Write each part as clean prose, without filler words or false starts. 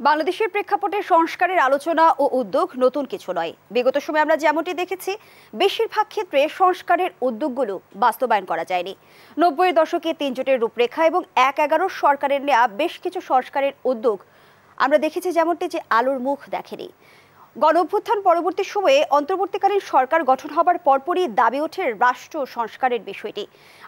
বাংলাদেশের প্রেক্ষাপটে সংস্কারের আলোচনা ও উদ্যোগ নতুন কিছু নয়। বিগত সময়ে আমরা যেমনটি দেখেছি, বেশিরভাগ ক্ষেত্রে সংস্কারের উদ্যোগগুলো বাস্তবায়ন করা যায়নি। ৯০-এর দশকে ৩ জোটের রূপরেখা এবং ১/১১ সরকারের নেওয়া বেশ কিছু সংস্কারের উদ্যোগ আমরা দেখেছি যেমনটি যে আলোর মুখ দেখেনি। গণঅভ্যুত্থান পরবর্তী সময়ে অন্তর্বর্তীকালীন সরকার গঠন হবার পরপরই দাবি ওঠে রাষ্ট্র সংস্কারের বিষয়টি।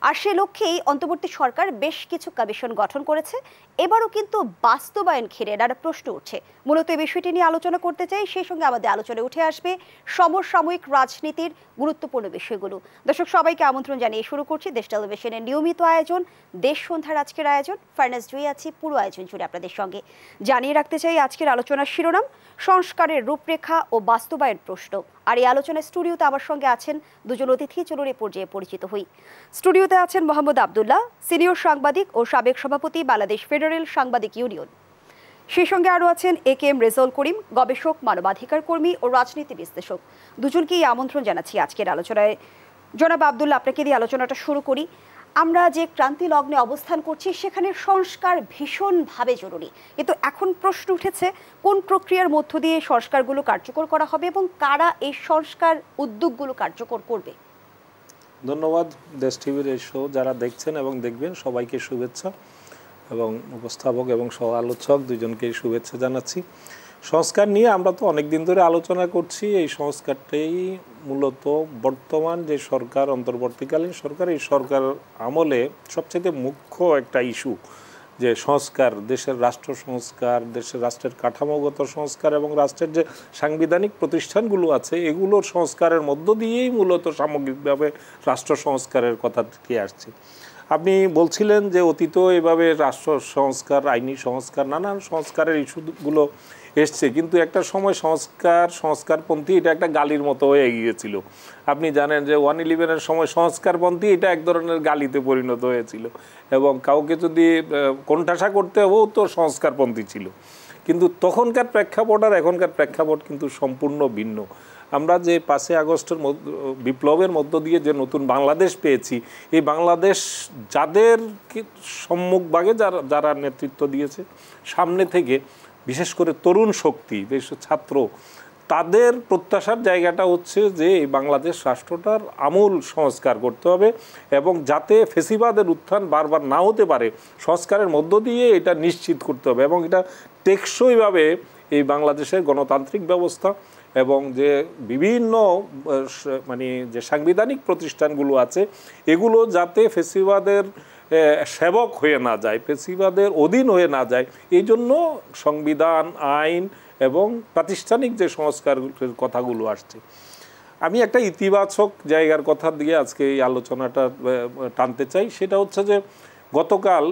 আর সে লক্ষ্যেই অন্তর্বর্তী সরকার বেশ কিছু কমিশন গঠন করেছে। এবারও কিন্তু বাস্তবায়ন ঘিরে নানা প্রশ্ন উঠছে। মূলত এই বিষয়টি নিয়ে আলোচনা করতে চাই। সেই সঙ্গে আমাদের আলোচনায় উঠে আসবে সমসাময়িক রাজনীতির গুরুত্বপূর্ণ বিষয়গুলো। দর্শক সবাইকে আমন্ত্রণ জানিয়ে শুরু করছি দেশ টেলিভিশনের নিয়মিত আয়োজন দেশ সন্ধ্যার আজকের আয়োজন। ফার্নাস জুই আছি পুরো আয়োজন জুড়ে আপনাদের সঙ্গে। জানিয়ে রাখতে চাই আজকের আলোচনার শিরোনাম সংস্কারের রূপরেখা ও বাস্তবায়ন প্রশ্ন। আর এই আলোচনায় স্টুডিওতে আমার সঙ্গে আছেন দুজন অতিথি। চলুন এই পর্যায়ে পরিচিত হই। স্টুডিওতে আছেন মোহাম্মদ আবদুল্লাহ, সিনিয়র সাংবাদিক ও সাবেক সভাপতি বাংলাদেশ ফেডারেল সাংবাদিক ইউনিয়ন। সেই সঙ্গে আরও আছেন AK-এম রেজাউল করিম, গবেষক, মানবাধিকার কর্মী ও রাজনীতি বিশ্লেষক। দুজনকেই আমন্ত্রণ জানাচ্ছি আজকের আলোচনায়। জনাব আবদুল্লাহ, আপনাকে দিয়ে আলোচনাটা শুরু করি। আমরা যে ক্রান্তি লগ্নে অবস্থান করছি সেখানে সংস্কার ভীষণভাবে জরুরি, কিন্তু এখন প্রশ্ন উঠেছে কোন প্রক্রিয়ার মধ্য দিয়ে সংস্কারগুলো কার্যকর করা হবে এবং কারা এই সংস্কার উদ্যোগগুলো কার্যকর করবে। ধন্যবাদ। দেশ টিভির এই শো যারা দেখছেন এবং দেখবেন সবাইকে শুভেচ্ছা, এবং উপস্থাপক এবং সহ আলোচক দুজনকেই শুভেচ্ছা জানাচ্ছি। সংস্কার নিয়ে আমরা তো অনেক দিন ধরে আলোচনা করছি। এই সংস্কারটাই মূলত বর্তমান যে সরকার, অন্তর্বর্তীকালীন সরকার, এই সরকার আমলে সবচেয়ে মুখ্য একটা ইস্যু যে সংস্কার, দেশের রাষ্ট্র সংস্কার, দেশের রাষ্ট্রের কাঠামোগত সংস্কার এবং রাষ্ট্রের যে সাংবিধানিক প্রতিষ্ঠানগুলো আছে এগুলোর সংস্কারের মধ্য দিয়েই মূলত সামগ্রিকভাবে রাষ্ট্র সংস্কারের কথা থেকে আসছে। আপনি বলছিলেন যে অতীতেও এভাবে রাষ্ট্র সংস্কার, আইনি সংস্কার, নানান সংস্কারের ইস্যুগুলো এসছে, কিন্তু একটা সময় সংস্কারপন্থী এটা একটা গালির মতো হয়ে গিয়েছিল। আপনি জানেন যে 1/11-এর সময় সংস্কারপন্থী এটা এক ধরনের গালিতে পরিণত হয়েছিল, এবং কাউকে যদি কোণঠাসা করতে হবেও তো সংস্কারপন্থী ছিল। কিন্তু তখনকার প্রেক্ষাপট আর এখনকার প্রেক্ষাপট কিন্তু সম্পূর্ণ ভিন্ন। আমরা যে 5 আগস্টের বিপ্লবের মধ্য দিয়ে যে নতুন বাংলাদেশ পেয়েছি, এই বাংলাদেশ যাদের সম্মুখভাগে যারা নেতৃত্ব দিয়েছে, সামনে থেকে বিশেষ করে তরুণ শক্তি, দেশ ছাত্র, তাদের প্রত্যাশার জায়গাটা হচ্ছে যে এই বাংলাদেশ রাষ্ট্রটার আমূল সংস্কার করতে হবে, এবং যাতে ফেসিবাদের উত্থান বারবার না হতে পারে সংস্কারের মধ্য দিয়ে এটা নিশ্চিত করতে হবে, এবং এটা টেকসইভাবে এই বাংলাদেশের গণতান্ত্রিক ব্যবস্থা এবং যে বিভিন্ন যে সাংবিধানিক প্রতিষ্ঠানগুলো আছে এগুলো যাতে ফেসিবাদের সেবক হয়ে না যায়, ফেসিবাদের অধীন হয়ে না যায়, এই জন্য সংবিধান, আইন এবং প্রাতিষ্ঠানিক যে সংস্কারের কথাগুলো আসছে। আমি একটা ইতিবাচক জায়গার কথা দিয়ে আজকে এই আলোচনাটা টানতে চাই। সেটা হচ্ছে যে গতকাল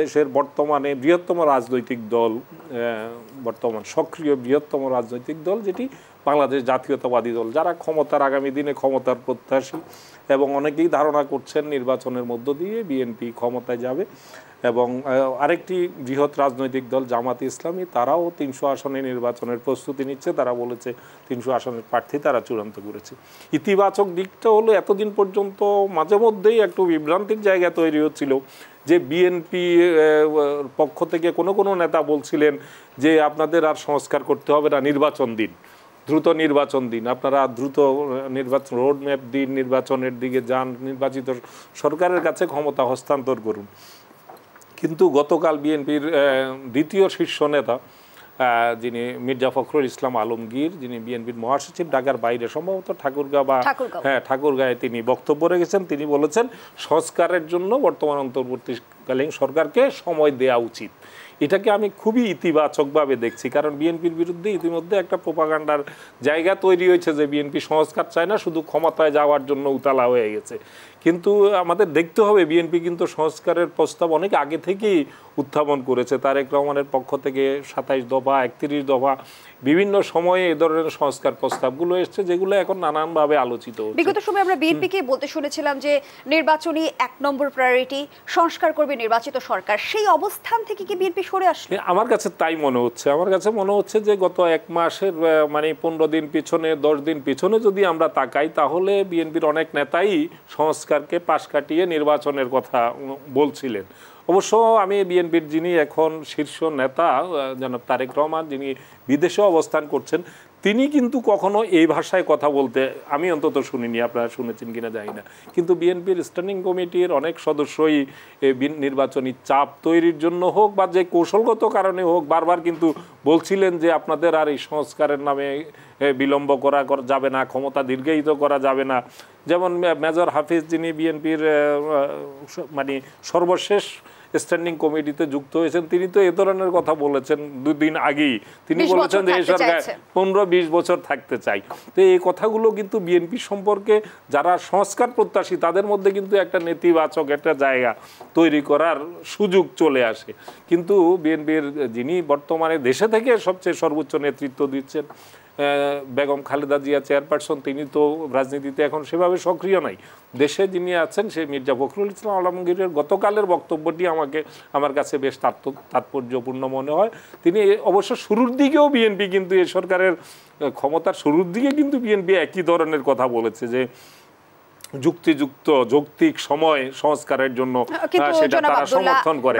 দেশের বর্তমানে বৃহত্তম রাজনৈতিক দল, বর্তমান সক্রিয় বৃহত্তম রাজনৈতিক দল যেটি বাংলাদেশ জাতীয়তাবাদী দল, যারা ক্ষমতার আগামী দিনে ক্ষমতার প্রত্যাশী, এবং অনেকেই ধারণা করছেন নির্বাচনের মধ্য দিয়ে বিএনপি ক্ষমতায় যাবে, এবং আরেকটি বৃহৎ রাজনৈতিক দল জামাতে ইসলামী, তারাও 300 আসনে নির্বাচনের প্রস্তুতি নিচ্ছে। তারা বলেছে 300 আসনের প্রার্থী তারা চূড়ান্ত করেছে। ইতিবাচক দিকটা হলো এতদিন পর্যন্ত মাঝে মধ্যেই একটু বিভ্রান্তির জায়গা তৈরি হচ্ছিল যে বিএনপি পক্ষ থেকে কোনো নেতা বলছিলেন যে আপনাদের আর সংস্কার করতে হবে না, নির্বাচন দিন, দ্রুত নির্বাচন দিন, আপনারা দ্রুত নির্বাচন রোড ম্যাপ দিন, নির্বাচনের দিকে যান, নির্বাচিত সরকারের কাছে ক্ষমতা হস্তান্তর করুন। কিন্তু গতকাল বিএনপির দ্বিতীয় শীর্ষ নেতা যিনি মির্জা ফখরুল ইসলাম আলমগীর, যিনি বিএনপির মহাসচিব, ঢাকার বাইরে সম্ভবত ঠাকুরগাঁয়ে তিনি বক্তব্য রেখেছেন। তিনি বলেছেন সংস্কারের জন্য বর্তমান অন্তর্বর্তীকালীন সরকারকে সময় দেওয়া উচিত। এটাকে আমি খুবই ইতিবাচকভাবে দেখছি, কারণ বিএনপির বিরুদ্ধে ইতিমধ্যে একটা প্রোপাগান্ডার জায়গা তৈরি হয়েছে যে বিএনপি সংস্কার চায় না, শুধু ক্ষমতায় যাওয়ার জন্য উতালা হয়ে গেছে। কিন্তু আমাদের দেখতে হবে বিএনপি কিন্তু সংস্কারের প্রস্তাব অনেক আগে থেকেই উত্থাপন করেছে। তারেক রহমানের পক্ষ থেকে 27 দফা, 31 দফা, বিভিন্ন সময়ে এ ধরনের সংস্কার প্রস্তাবগুলো এসছে, যেগুলো এখন নানানভাবে আলোচিত হচ্ছে। বিগত সময় আমরা বিএনপিকে বলতে শুনেছিলাম যে নির্বাচনী 1 নম্বর প্রায়োরিটি, সংস্কার করবে নির্বাচিত সরকার। সেই অবস্থান থেকে কি বিএনপি সরে আসলে? আমার কাছে তাই মনে হচ্ছে। আমার কাছে মনে হচ্ছে যে গত 1 মাসের 15 দিন পিছনে, 10 দিন পিছনে যদি আমরা তাকাই, তাহলে বিএনপির অনেক নেতাই সংস্কারকে পাশ কাটিয়ে নির্বাচনের কথা বলছিলেন। অবশ্য আমি বিএনপির যিনি এখন শীর্ষ নেতা জনাব তারেক রহমান, যিনি বিদেশে অবস্থান করছেন, তিনি কিন্তু কখনো এই ভাষায় কথা বলতে আমি অন্তত শুনিনি, আপনারা শুনেছেন কিনা জানি না। কিন্তু বিএনপির স্ট্যান্ডিং কমিটির অনেক সদস্যই নির্বাচনী চাপ তৈরির জন্য হোক বা যে কৌশলগত কারণে হোক বারবার কিন্তু বলছিলেন যে আপনাদের আর এই সংস্কারের নামে বিলম্ব করা যাবে না, ক্ষমতা দীর্ঘায়িত করা যাবে না। যেমন মেজর হাফিজ, যিনি বিএনপির মানে সর্বশেষ স্ট্যান্ডিং কমিটিতে যুক্ত হয়েছেন, তিনি তো এ ধরনের কথা বলেছেন দুদিন আগেই। তিনি বলেছেন যে এই সরকার 15-20 বছর থাকতে চাই। তো এই কথাগুলো কিন্তু বিএনপি সম্পর্কে যারা সংস্কার প্রত্যাশী তাদের মধ্যে কিন্তু একটা নেতিবাচক একটা জায়গা তৈরি করার সুযোগ চলে আসে। কিন্তু বিএনপির যিনি বর্তমানে দেশে থেকে সবচেয়ে সর্বোচ্চ নেতৃত্ব দিচ্ছেন বেগম খালেদা জিয়া চেয়ারপারসন, তিনি তো রাজনীতিতে এখন সেভাবে সক্রিয় নাই। দেশে যিনি আছেন সে মির্জা ফখরুল ইসলাম আলমগীরের গতকালের বক্তব্যটি আমার কাছে বেশ তাৎপর্যপূর্ণ মনে হয়। তিনি অবশ্য শুরুর দিকেও বিএনপি কিন্তু এই সরকারের ক্ষমতার শুরুর দিকে কিন্তু বিএনপি একই ধরনের কথা বলেছে যে যৌক্তিক সময় সংস্কারের জন্য সেটা তারা সমর্থন করে,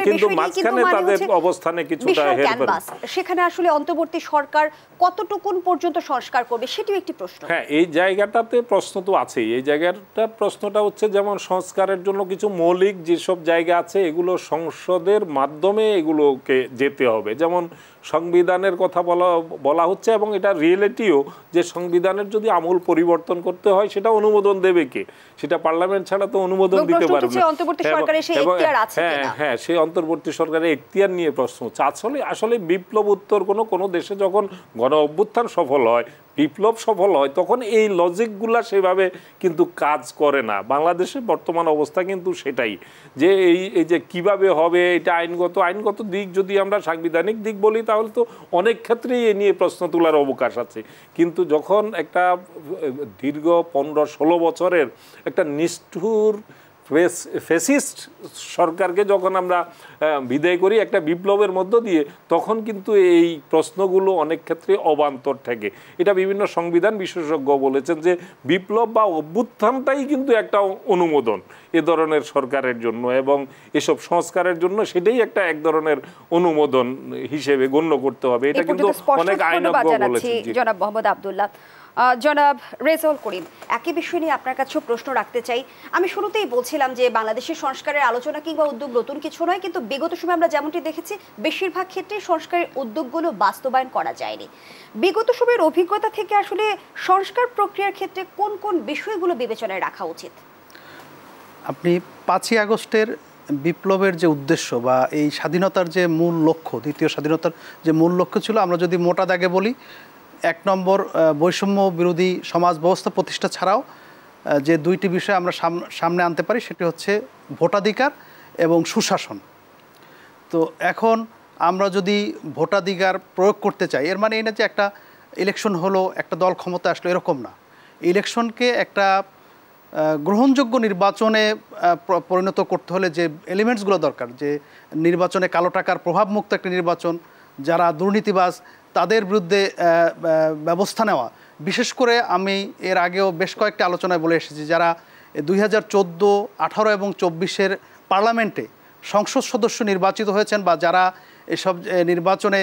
কিন্তু মাঝখানে তাদের অবস্থানে কিছুটা হেরফের। সেখানে আসলে অন্তর্বর্তী সরকার কতটুকুন পর্যন্ত সংস্কার করবে সেটিও একটি প্রশ্ন। হ্যাঁ, এই জায়গাটাতে প্রশ্ন তো আছেই। এই জায়গাটার প্রশ্নটা হচ্ছে যেমন সংস্কারের জন্য কিছু মৌলিক যেসব জায়গা আছে এগুলো সংসদের মাধ্যমে এগুলোকে যেতে হবে। যেমন সংবিধানের কথা বলা হচ্ছে এবং এটা রিয়েলিটিও যে সংবিধানের যদি আমূল পরিবর্তন করতে হয় সেটা অনুমোদন দেবে কে? সেটা পার্লামেন্ট ছাড়া তো অনুমোদন দিতে পারবে না। হ্যাঁ, সেই অন্তর্বর্তী সরকারের এখতিয়ার নিয়ে প্রশ্ন হচ্ছে। আসলে বিপ্লব উত্তর কোনো দেশে যখন গণ অভ্যুত্থান সফল হয়, বিপ্লব সফল হয়, তখন এই লজিকগুলা সেভাবে কিন্তু কাজ করে না। বাংলাদেশের বর্তমান অবস্থা কিন্তু সেটাই, যে এই যে কিভাবে হবে এটা আইনগত দিক যদি আমরা সাংবিধানিক দিক বলি তাহলে তো অনেক ক্ষেত্রেই এ নিয়ে প্রশ্ন তোলার অবকাশ আছে। কিন্তু যখন একটা দীর্ঘ 15-16 বছরের একটা নিষ্ঠুর ফ্যাসিস্ট সরকারকে যখন আমরা বিদায় করি একটা বিপ্লবের মধ্য দিয়ে, তখন কিন্তু এই প্রশ্নগুলো অনেক ক্ষেত্রে অবান্তর থাকে। এটা বিভিন্ন সংবিধান বিশেষজ্ঞ বলেছেন যে বিপ্লব বা অভ্যুত্থানটাই কিন্তু একটা অনুমোদন এ ধরনের সরকারের জন্য, এবং এসব সংস্কারের জন্য সেটাই এক ধরনের অনুমোদন হিসেবে গণ্য করতে হবে। এটা কিন্তু অনেক আইনজ্ঞ বলেছেন। জনাব মোহাম্মদ আব্দুল্লাহ, জনাব রেজাউল করিম, একই বিষয় নিয়ে আপনার কাছেও প্রশ্ন রাখতে চাই। আমি শুরুতেই বলছিলাম যে বাংলাদেশের সংস্কারের আলোচনা কিংবা উদ্যোগ নতুন কিছু নয়, কিন্তু বিগত সময় আমরা যেমনটি দেখেছি বেশিরভাগ ক্ষেত্রে সংস্কারের উদ্যোগগুলো বাস্তবায়ন করা যায়নি। বিগত সময়ের অভিজ্ঞতা থেকে আসলে সংস্কার প্রক্রিয়ার ক্ষেত্রে কোন কোন বিষয়গুলো বিবেচনায় রাখা উচিত? আপনি 5ই আগস্টের বিপ্লবের যে উদ্দেশ্য বা এই স্বাধীনতার যে মূল লক্ষ্য, দ্বিতীয় স্বাধীনতার যে মূল লক্ষ্য ছিল, আমরা যদি মোটা দাগে বলি, 1 নম্বর বৈষম্য বিরোধী সমাজ ব্যবস্থা প্রতিষ্ঠা ছাড়াও যে 2টি বিষয় আমরা সামনে আনতে পারি সেটি হচ্ছে ভোটাধিকার এবং সুশাসন। তো এখন আমরা যদি ভোটাধিকার প্রয়োগ করতে চাই, এর মানে এই না যে একটা ইলেকশন হলো একটা দল ক্ষমতা আসলো, এরকম না। ইলেকশনকে একটা গ্রহণযোগ্য নির্বাচনে পরিণত করতে হলে যে এলিমেন্টসগুলো দরকার, যে নির্বাচনে কালো টাকার প্রভাবমুক্ত একটা নির্বাচন, যারা দুর্নীতিবাজ তাদের বিরুদ্ধে ব্যবস্থা নেওয়া। বিশেষ করে আমি এর আগেও বেশ কয়েকটি আলোচনায় বলে এসেছি, যারা 2014, 18 এবং 24-এর পার্লামেন্টে সংসদ সদস্য নির্বাচিত হয়েছেন বা যারা এসব নির্বাচনে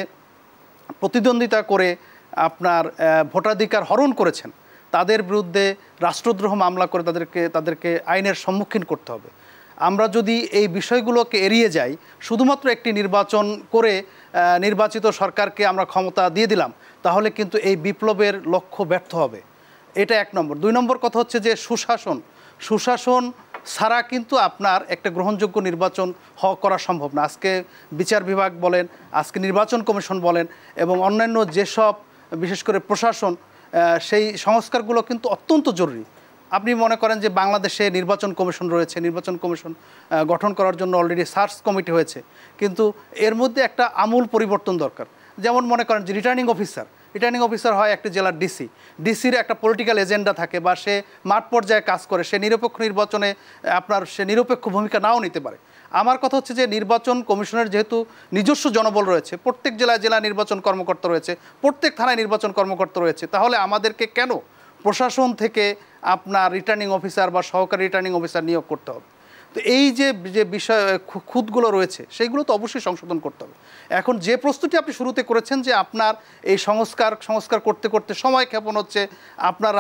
প্রতিদ্বন্দ্বিতা করে আপনার ভোটাধিকার হরণ করেছেন, তাদের বিরুদ্ধে রাষ্ট্রদ্রোহ মামলা করে তাদেরকে আইনের সম্মুখীন করতে হবে। আমরা যদি এই বিষয়গুলোকে এড়িয়ে যাই, শুধুমাত্র একটি নির্বাচন করে নির্বাচিত সরকারকে আমরা ক্ষমতা দিয়ে দিলাম, তাহলে কিন্তু এই বিপ্লবের লক্ষ্য ব্যর্থ হবে। এটা 1 নম্বর। 2 নম্বর কথা হচ্ছে যে সুশাসন ছাড়া কিন্তু আপনার একটা গ্রহণযোগ্য নির্বাচন করা সম্ভব না। আজকে বিচার বিভাগ বলেন, আজকে নির্বাচন কমিশন বলেন এবং অন্যান্য যেসব বিশেষ করে প্রশাসন, সেই সংস্কারগুলো কিন্তু অত্যন্ত জরুরি। আপনি মনে করেন যে বাংলাদেশে নির্বাচন কমিশন রয়েছে, নির্বাচন কমিশন গঠন করার জন্য অলরেডি সার্চ কমিটি হয়েছে, কিন্তু এর মধ্যে একটা আমূল পরিবর্তন দরকার। যেমন মনে করেন যে রিটার্নিং অফিসার হয় একটি জেলার ডিসির একটা পলিটিক্যাল এজেন্ডা থাকে বা সে মাঠ পর্যায়ে কাজ করে, সে নিরপেক্ষ নির্বাচনে সে নিরপেক্ষ ভূমিকা নাও নিতে পারে। আমার কথা হচ্ছে যে নির্বাচন কমিশনের যেহেতু নিজস্ব জনবল রয়েছে, প্রত্যেক জেলা নির্বাচন কর্মকর্তা রয়েছে, প্রত্যেক থানায় নির্বাচন কর্মকর্তা রয়েছে, তাহলে আমাদেরকে কেন প্রশাসন থেকে আপনার রিটার্নিং অফিসার বা সহকারী রিটার্নিং অফিসার নিয়োগ করতে হবে? তো এই যে যে বিষয় খুঁতগুলো রয়েছে সেইগুলো তো অবশ্যই সংশোধন করতে হবে। এখন যে প্রস্তুতি আপনি শুরুতে করেছেন যে আপনার এই সংস্কার করতে করতে সময় ক্ষেপণ হচ্ছে, আপনার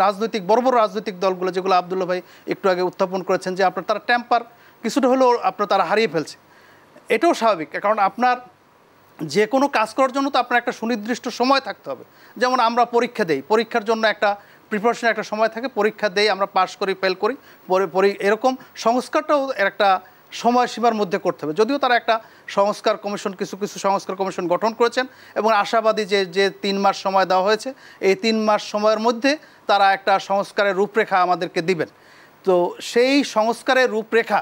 রাজনৈতিক বড় বড় রাজনৈতিক দলগুলো যেগুলো আব্দুল্লাহ ভাই একটু আগে উত্থাপন করেছেন যে আপনার তারা টেম্পার কিছুটা হলেও তারা হারিয়ে ফেলছে, এটাও স্বাভাবিক। কারণ আপনার যে কোনো কাজ করার জন্য তো আপনার একটা সুনির্দিষ্ট সময় থাকতে হবে। যেমন আমরা পরীক্ষা দেই, পরীক্ষার জন্য একটা প্রিপারেশনের একটা সময় থাকে, পরীক্ষা দেই, আমরা পাস করি, ফেল করি, এরকম সংস্কারটাও একটা সময়সীমার মধ্যে করতে হবে। যদিও তারা একটা সংস্কার কমিশন, কিছু সংস্কার কমিশন গঠন করেছেন এবং আশাবাদী যে 3 মাস সময় দেওয়া হয়েছে, এই 3 মাস সময়ের মধ্যে তারা একটা সংস্কারের রূপরেখা আমাদেরকে দিবেন। তো সেই সংস্কারের রূপরেখা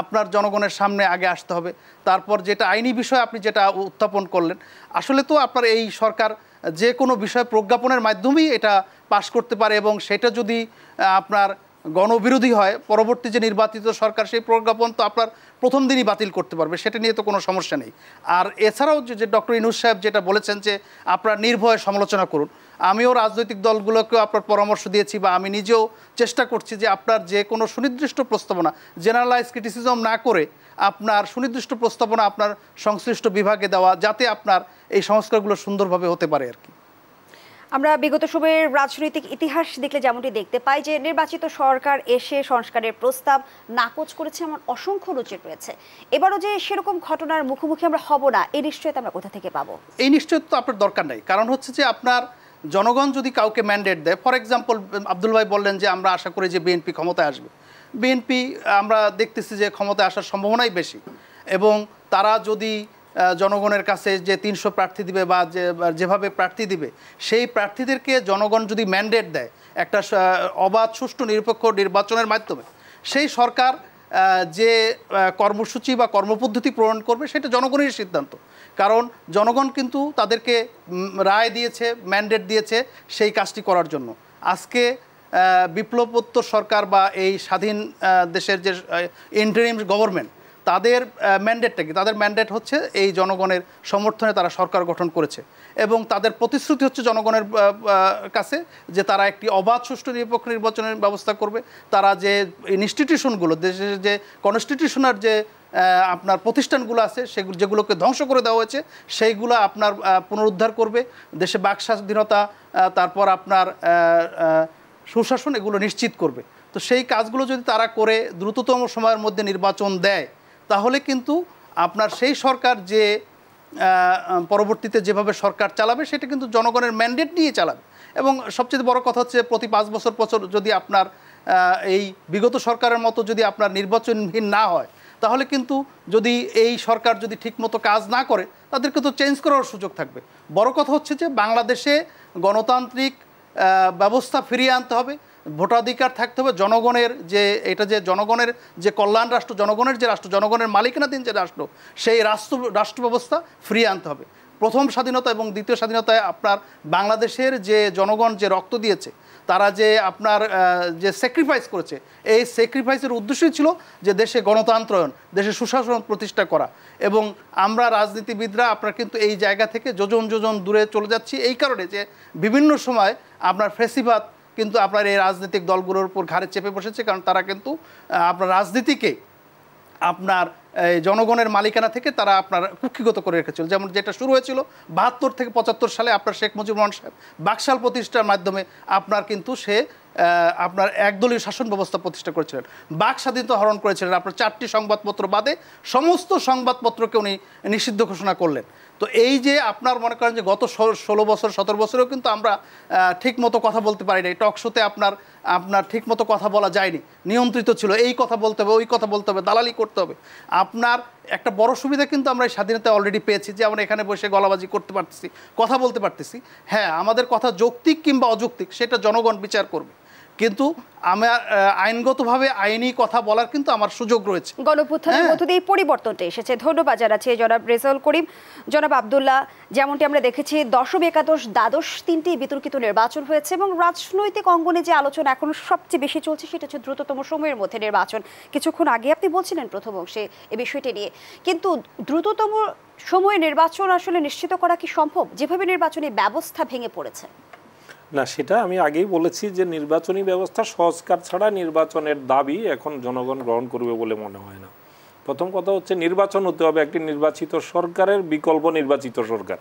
আপনার জনগণের সামনে আগে আসতে হবে। তারপর যেটা আইনি বিষয় আপনি যেটা উত্থাপন করলেন, আসলে তো আপনার এই সরকার যে কোনো বিষয় প্রজ্ঞাপনের মাধ্যমেই এটা পাশ করতে পারে এবং সেটা যদি আপনার গণবিরোধী হয়, পরবর্তী যে নির্বাচিত সরকার সেই প্রজ্ঞাপন তো আপনার প্রথম দিনই বাতিল করতে পারবে, সেটা নিয়ে তো কোনো সমস্যা নেই। আর এছাড়াও যে ডক্টর ইউনূস সাহেব যেটা বলেছেন যে আপনার নির্ভয়ে সমালোচনা করুন, আমিও রাজনৈতিক দলগুলোকেও আপনার পরামর্শ দিয়েছি বা আমি নিজেও চেষ্টা করছি যে আপনার যে কোনো সুনির্দিষ্ট প্রস্তাবনা জেনারেলাইজ ক্রিটিসিজম না করে আপনার সুনির্দিষ্ট প্রস্তাবনা আপনার সংশ্লিষ্ট বিভাগে দেওয়া, যাতে আপনার এই সংস্কারগুলো সুন্দরভাবে হতে পারে আর কি। আমরা বিগত সময়ের রাজনৈতিক ইতিহাস দেখলে যেমনটি দেখতে পাই যে নির্বাচিত সরকার এসে সংস্কারের প্রস্তাব নাকচ করেছে এমন অসংখ্য নজির রয়েছে। এবারও যে সেরকম ঘটনার মুখোমুখি আমরা হব না, এই নিশ্চয়তা আমরা কোথা থেকে পাবো? এই নিশ্চয়তা তো আপনার দরকার নাই। কারণ হচ্ছে যে আপনার জনগণ যদি কাউকে ম্যান্ডেট দেয়, ফর এক্সাম্পল আব্দুল ভাই বললেন যে আমরা আশা করি যে বিএনপি ক্ষমতায় আসবে। বিএনপি আমরা দেখতেছি যে ক্ষমতায় আসার সম্ভাবনাই বেশি, এবং তারা যদি জনগণের কাছে যে 300 প্রার্থী দিবে বা যেভাবে প্রার্থী দিবে, সেই প্রার্থীদেরকে জনগণ যদি ম্যান্ডেট দেয় একটা অবাধ সুষ্ঠু নিরপেক্ষ নির্বাচনের মাধ্যমে, সেই সরকার যে কর্মসূচি বা কর্মপদ্ধতি প্রণয়ন করবে সেটা জনগণের সিদ্ধান্ত। কারণ জনগণ কিন্তু তাদেরকে রায় দিয়েছে, ম্যান্ডেট দিয়েছে সেই কাজটি করার জন্য। আজকে বিপ্লবোত্তর সরকার বা এই স্বাধীন দেশের যে ইন্টারিম গভর্নমেন্ট, তাদের ম্যান্ডেটটা কি? তাদের ম্যান্ডেট হচ্ছে এই জনগণের সমর্থনে তারা সরকার গঠন করেছে এবং তাদের প্রতিশ্রুতি হচ্ছে জনগণের কাছে যে তারা একটি অবাধ সুষ্ঠু নিরপেক্ষ নির্বাচনের ব্যবস্থা করবে। তারা যে ইনস্টিটিউশনগুলো, দেশের যে কনস্টিটিউশনাল যে আপনার প্রতিষ্ঠানগুলো আছে সেগুলো যেগুলোকে ধ্বংস করে দেওয়া হয়েছে সেইগুলো আপনার পুনরুদ্ধার করবে। দেশে বাক স্বাধীনতা, তারপর আপনার সুশাসন, এগুলো নিশ্চিত করবে। তো সেই কাজগুলো যদি তারা করে দ্রুততম সময়ের মধ্যে নির্বাচন দেয়, তাহলে কিন্তু আপনার সেই সরকার যে পরবর্তীতে যেভাবে সরকার চালাবে সেটা কিন্তু জনগণের ম্যান্ডেট নিয়ে চালাবে। এবং সবচেয়ে বড় কথা হচ্ছে প্রতি 5 বছর পর যদি আপনার এই বিগত সরকারের মতো যদি আপনার নির্বাচনহীন না হয়, তাহলে কিন্তু যদি এই সরকার যদি ঠিকমতো কাজ না করে তাদেরকে তো চেঞ্জ করার সুযোগ থাকবে। বড় কথা হচ্ছে যে বাংলাদেশে গণতান্ত্রিক ব্যবস্থা ফিরিয়ে আনতে হবে, ভোটাধিকার থাকতে হবে, জনগণের যে এটা যে জনগণের যে কল্যাণ রাষ্ট্র, জনগণের যে রাষ্ট্র, জনগণের মালিকানাধীন যে রাষ্ট্র, সেই রাষ্ট্র ব্যবস্থা ফিরিয়ে আনতে হবে। প্রথম স্বাধীনতা এবং দ্বিতীয় স্বাধীনতায় আপনার বাংলাদেশের যে জনগণ যে রক্ত দিয়েছে, তারা যে আপনার যে স্যাক্রিফাইস করেছে, এই স্যাক্রিফাইসের উদ্দেশ্যই ছিল যে দেশে গণতন্ত্রায়ন, দেশে সুশাসন প্রতিষ্ঠা করা। এবং আমরা রাজনীতিবিদরা আপনার কিন্তু এই জায়গা থেকে যোজন যোজন দূরে চলে যাচ্ছি এই কারণে যে বিভিন্ন সময় আপনার ফ্যাসিবাদ কিন্তু আপনার এই রাজনৈতিক দলগুলোর উপর ঘাড়ে চেপে বসেছে। কারণ তারা কিন্তু আপনার রাজনীতিকে আপনার জনগণের মালিকানা থেকে তারা আপনার কুক্ষিগত করে রেখেছিল। যেমন যেটা শুরু হয়েছিল 72 থেকে 75 সালে আপনার শেখ মুজিবুর রহমান সাহেব বাকশাল প্রতিষ্ঠার মাধ্যমে আপনার কিন্তু সে আপনার একদলীয় শাসন ব্যবস্থা প্রতিষ্ঠা করেছিলেন, বাক স্বাধীনতা হরণ করেছিলেন। আপনার 4টি সংবাদপত্র বাদে সমস্ত সংবাদপত্রকে উনি নিষিদ্ধ ঘোষণা করলেন। তো এই যে আপনার মনে করেন যে গত 16 বছর 17 বছরেও কিন্তু আমরা ঠিক মতো কথা বলতে পারি নাই, টক শোতে আপনার ঠিক মতো কথা বলা যায়নি, নিয়ন্ত্রিত ছিল, এই কথা বলতে হবে, ওই কথা বলতে হবে, দালালি করতে হবে। আপনার একটা বড় সুবিধা কিন্তু আমরা এই স্বাধীনতা অলরেডি পেয়েছি যে আমরা এখানে বসে গলাবাজি করতে পারতেছি, কথা বলতে পারতেছি। হ্যাঁ, আমাদের কথা যৌক্তিক কিংবা অযৌক্তিক সেটা জনগণ বিচার করবে, কিন্তু আমার আইনগতভাবে আইনি কথা বলার কিন্তু আমার সুযোগ রয়েছে। গণঅভ্যুত্থানের মধ্য দিয়ে পরিবর্তনটা এসেছে। ধন্যবাদ জানাচ্ছি জনাব রেজাউল করিম। জনাব আব্দুল্লাহ, যেমনটি আমরা দেখেছি দশম, একাদশ, দ্বাদশ 3টি বিতর্কিত নির্বাচন হয়েছে এবং রাজনৈতিক অঙ্গনে যে আলোচনা এখন সবচেয়ে বেশি চলছে সেটা হচ্ছে দ্রুততম সময়ের মধ্যে নির্বাচন। কিছুক্ষণ আগে আপনি বলছিলেন প্রথম অংশে এই বিষয়টি নিয়ে, কিন্তু দ্রুততম সময়ে নির্বাচন আসলে নিশ্চিত করা কি সম্ভব যেভাবে নির্বাচনী ব্যবস্থা ভেঙে পড়েছে? না, সেটা আমি আগেই বলেছি যে নির্বাচনী ব্যবস্থা সংস্কার ছাড়া নির্বাচনের দাবি এখন জনগণ গ্রহণ করবে বলে মনে হয় না। প্রথম কথা হচ্ছে নির্বাচন হতে হবে একটি নির্বাচিত সরকারের বিকল্প নির্বাচিত সরকার।